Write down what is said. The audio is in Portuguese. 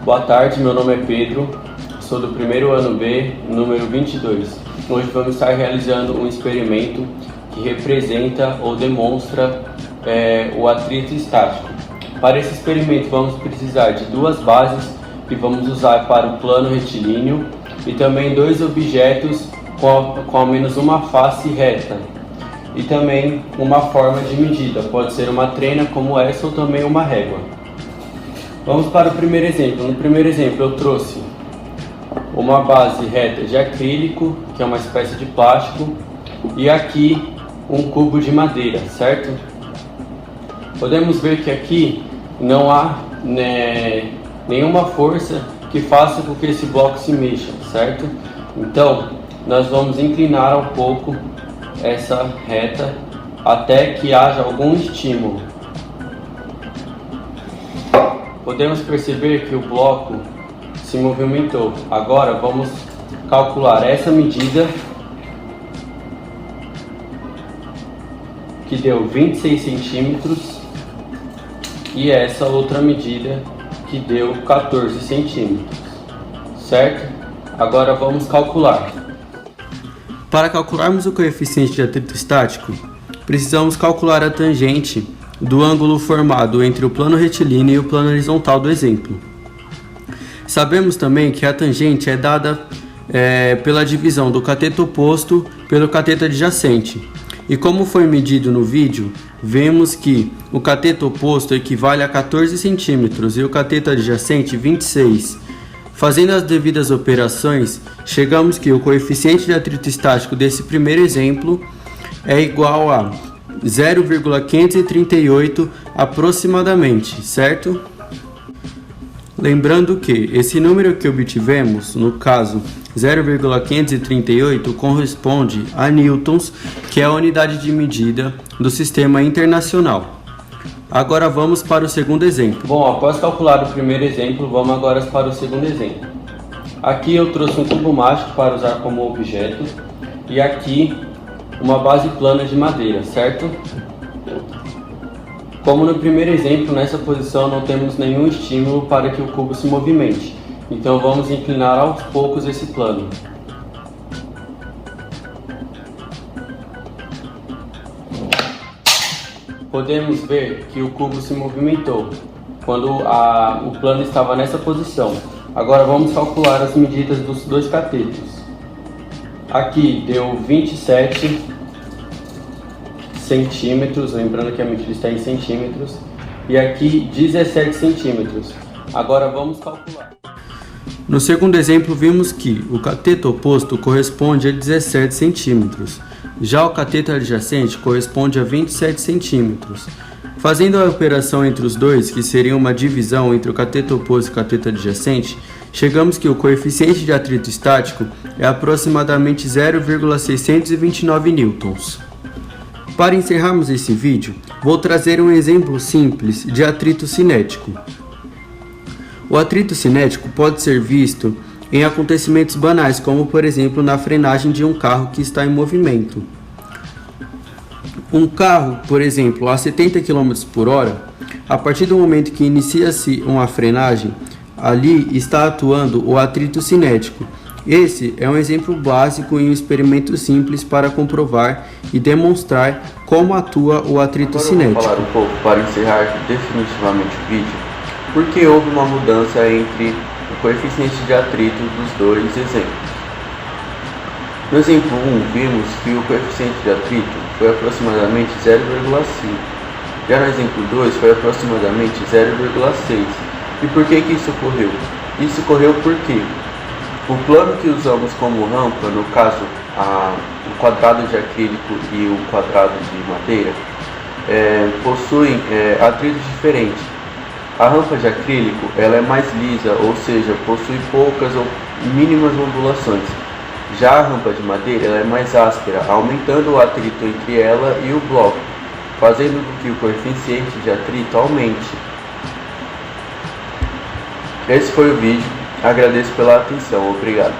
Boa tarde, meu nome é Pedro, sou do primeiro ano B, número 22. Hoje vamos estar realizando um experimento que representa ou demonstra o atrito estático. Para esse experimento vamos precisar de duas bases que vamos usar para o plano retilíneo e também dois objetos com ao menos uma face reta e também uma forma de medida, pode ser uma trena como essa ou também uma régua. Vamos para o primeiro exemplo. No primeiro exemplo eu trouxe uma base reta de acrílico, que é uma espécie de plástico, e aqui um cubo de madeira, certo? Podemos ver que aqui não há nenhuma força que faça com que esse bloco se mexa, certo? Então nós vamos inclinar um pouco essa reta até que haja algum estímulo. Podemos perceber que o bloco se movimentou. Agora vamos calcular essa medida, que deu 26 centímetros, e essa outra medida que deu 14 centímetros, certo? Agora vamos calcular. Para calcularmos o coeficiente de atrito estático, precisamos calcular a tangente do ângulo formado entre o plano retilíneo e o plano horizontal do exemplo. Sabemos também que a tangente é dada pela divisão do cateto oposto pelo cateto adjacente. E como foi medido no vídeo, vemos que o cateto oposto equivale a 14 centímetros e o cateto adjacente 26. Fazendo as devidas operações, chegamos que o coeficiente de atrito estático desse primeiro exemplo é igual a 0,538 aproximadamente, certo? Lembrando que esse número que obtivemos, no caso 0,538, corresponde a newtons, que é a unidade de medida do sistema internacional. Agora vamos para o segundo exemplo. Bom, após calcular o primeiro exemplo, vamos agora para o segundo exemplo. Aqui eu trouxe um cubo mágico para usar como objeto e aqui uma base plana de madeira, certo? Como no primeiro exemplo, nessa posição não temos nenhum estímulo para que o cubo se movimente. Então vamos inclinar aos poucos esse plano. Podemos ver que o cubo se movimentou quando o plano estava nessa posição. Agora vamos calcular as medidas dos dois catetos. Aqui deu 27 centímetros, lembrando que a medida está em centímetros, e aqui 17 centímetros. Agora vamos calcular. No segundo exemplo vimos que o cateto oposto corresponde a 17 centímetros. Já o cateto adjacente corresponde a 27 centímetros. Fazendo a operação entre os dois, que seria uma divisão entre o cateto oposto e o cateto adjacente, chegamos que o coeficiente de atrito estático é aproximadamente 0,629 newtons. Para encerrarmos esse vídeo, vou trazer um exemplo simples de atrito cinético. O atrito cinético pode ser visto em acontecimentos banais, como por exemplo na frenagem de um carro que está em movimento. Um carro, por exemplo, a 70 km por hora, a partir do momento que inicia-se uma frenagem, ali está atuando o atrito cinético. Esse é um exemplo básico em um experimento simples para comprovar e demonstrar como atua o atrito cinético. Agora eu vou falar um pouco para encerrar definitivamente o vídeo, porque houve uma mudança entre o coeficiente de atrito dos dois exemplos. No exemplo 1, vimos que o coeficiente de atrito foi aproximadamente 0,5. Já no exemplo 2, foi aproximadamente 0,6. E por que isso ocorreu? Isso ocorreu porque o plano que usamos como rampa, no caso o quadrado de acrílico e o quadrado de madeira, possuem atritos diferentes. A rampa de acrílico ela é mais lisa, ou seja, possui poucas ou mínimas ondulações. Já a rampa de madeira ela é mais áspera, aumentando o atrito entre ela e o bloco, fazendo com que o coeficiente de atrito aumente. Esse foi o vídeo, agradeço pela atenção, obrigado.